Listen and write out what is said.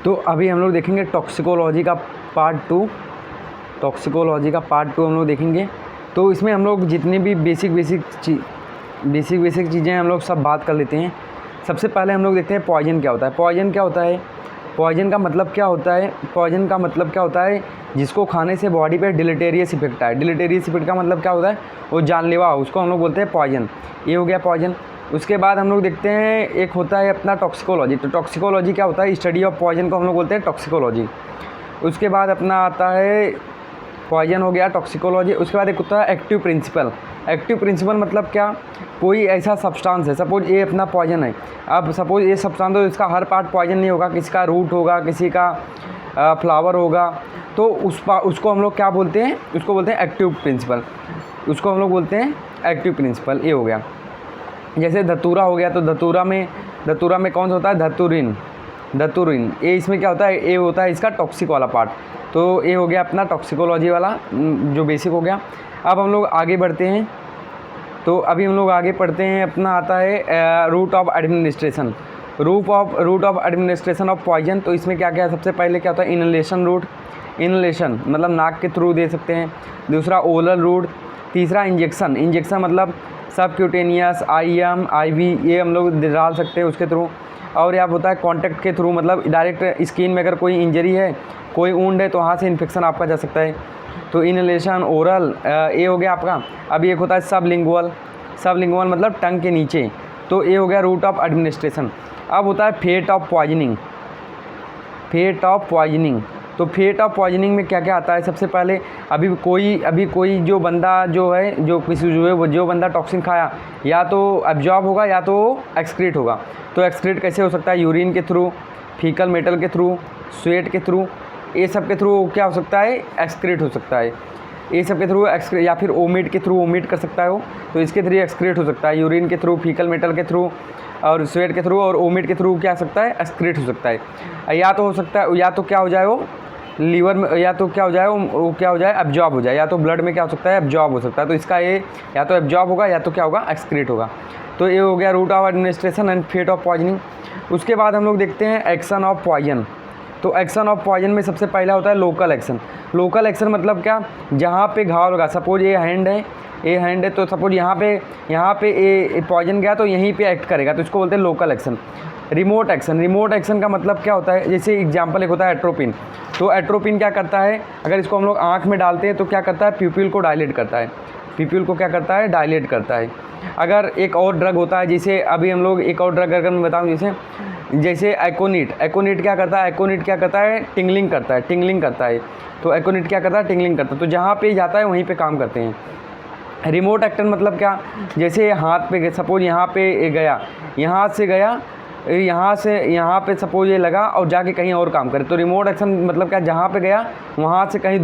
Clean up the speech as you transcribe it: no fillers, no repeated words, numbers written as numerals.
तो अभी हम लोग देखेंगे टॉक्सिकोलॉजी का पार्ट 2। टॉक्सिकोलॉजी का पार्ट 2 हम लोग देखेंगे। तो इसमें हम लोग जितनी भी बेसिक चीज़ें हम लोग सब बात कर लेते हैं। सबसे पहले हम लोग देखते हैं पॉइजन क्या होता है। पॉइजन क्या होता है? पॉइजन का मतलब क्या होता है? पॉइजन का मतलब क्या होता है? जिसको खाने से बॉडी पे डिलीटेरियस इफेक्ट आए। डिलीटेरियस इफेक्ट का मतलब क्या होता है? वो जानलेवा हो, उसको हम लोग बोलते हैं पॉइजन। ये हो गया पॉइजन। उसके बाद हम लोग देखते हैं एक होता है अपना टॉक्सिकोलॉजी। तो टॉक्सिकोलॉजी क्या होता है? स्टडी ऑफ पॉइजन को हम लोग बोलते हैं टॉक्सिकोलॉजी। उसके बाद अपना आता है पॉइजन हो गया टॉक्सिकोलॉजी। उसके बाद एक होता है एक्टिव प्रिंसिपल। एक्टिव प्रिंसिपल मतलब क्या? कोई ऐसा सब्सटेंस है, सपोज ये अपना पॉइजन है। अब सपोज ये सब्सटेंस तो इसका हर पार्ट पॉइजन नहीं होगा, किसी का रूट होगा, किसी का फ्लावर होगा, तो उसको हम लोग क्या बोलते हैं? उसको बोलते हैं एक्टिव प्रिंसिपल। उसको हम लोग बोलते हैं एक्टिव प्रिंसिपल। ये हो गया। जैसे धतूरा हो गया, तो धतूरा में कौन सा होता है? धतूरिन। ये इसमें क्या होता है? ये होता है इसका टॉक्सिक वाला पार्ट। तो ये हो गया अपना टॉक्सिकोलॉजी वाला जो बेसिक हो गया। अब हम लोग आगे बढ़ते हैं। तो अभी हम लोग आगे पढ़ते हैं, अपना आता है route of administration. Route of administration of poison. तो इसमें क्या क्या है? सबसे पहले क्या होता है? Inhalation root. इनहलेशन मतलब नाक के थ्रू दे सकते हैं। दूसरा ओरल रूट। तीसरा इंजेक्शन मतलब सबक्यूटेनियस, IM, IV ये हम लोग डाल सकते हैं उसके थ्रू। और यहाँ होता है कॉन्टैक्ट के थ्रू, मतलब डायरेक्ट स्किन में अगर कोई इंजरी है, कोई वुंड है, तो वहाँ से इन्फेक्शन आपका जा सकता है। तो इनहलेशन, ओरल, ये हो गया आपका। अभी एक होता है सबलिंगुअल मतलब टंग के नीचे। तो ये हो गया रूट ऑफ एडमिनिस्ट्रेशन। अब होता है फेट ऑफ पॉइजनिंग। तो फेट ऑफ पॉइजनिंग में क्या क्या आता है? सबसे पहले अभी कोई जो बंदा जो बंदा टॉक्सिन खाया, या तो एब्जॉर्ब होगा या तो एक्सक्रीट होगा। तो एक्सक्रीट कैसे हो सकता है? यूरिन के थ्रू, फीकल मेटल के थ्रू, स्वेट के थ्रू, ये सब के थ्रू क्या हो सकता है? एक्सक्रीट हो सकता है। ये सब के थ्रू या फिर ओमिट के थ्रू ओमिट कर सकता है वो, तो इसके थ्रू एक्सक्रीट हो सकता है। यूरिन के थ्रू, फीकल मेटल के थ्रू और स्वेट के थ्रू और ओमिट के थ्रू क्या हो सकता है? एक्सक्रीट हो सकता है। या तो हो सकता है, या तो क्या हो जाए वो लीवर में, या तो क्या हो जाए वो क्या हो जाए? एब्जॉर्ब हो जाए। या तो ब्लड में क्या हो सकता है? एब्जॉर्ब हो सकता है। तो इसका ये या तो एब्जॉर्ब होगा या तो क्या होगा? एक्सक्रीट होगा। तो ये हो गया route of administration and fate of poisoning. उसके बाद हम लोग देखते हैं एक्शन ऑफ पॉइजन। तो एक्शन ऑफ पॉइजन में सबसे पहला होता है लोकल एक्शन। लोकल एक्शन मतलब क्या? जहाँ पे घाव लगा, सपोज ये हैंड है, तो सपोज यहाँ पे ये पॉइजन गया तो यहीं पे एक्ट करेगा, तो इसको बोलते हैं लोकल एक्शन। रिमोट एक्शन का मतलब क्या होता है? जैसे एग्जांपल एक होता है एट्रोपिन। तो एट्रोपिन क्या करता है? अगर इसको हम लोग आँख में डालते हैं तो क्या करता है? प्यूपिल को डायलेट करता है। प्यूपिल को क्या करता है? डायलेट करता है। अगर एक और ड्रग होता है, जैसे अभी हम लोग एक और ड्रग अगर मैं बताऊँ, जैसे एकोनिट क्या करता है? टिंगलिंग करता है। तो एकोनिट क्या करता है? टिंगलिंग करता है। तो जहाँ पे जाता है वहीं पे काम करते हैं। रिमोट एक्शन मतलब क्या? जैसे हाथ पे, सपोज यहाँ पे गया, यहाँ से यहाँ पे सपोज ये लगा और जाके कहीं और काम करे। तो रिमोट एक्शन मतलब क्या? जहाँ पे गया वहाँ से कहीं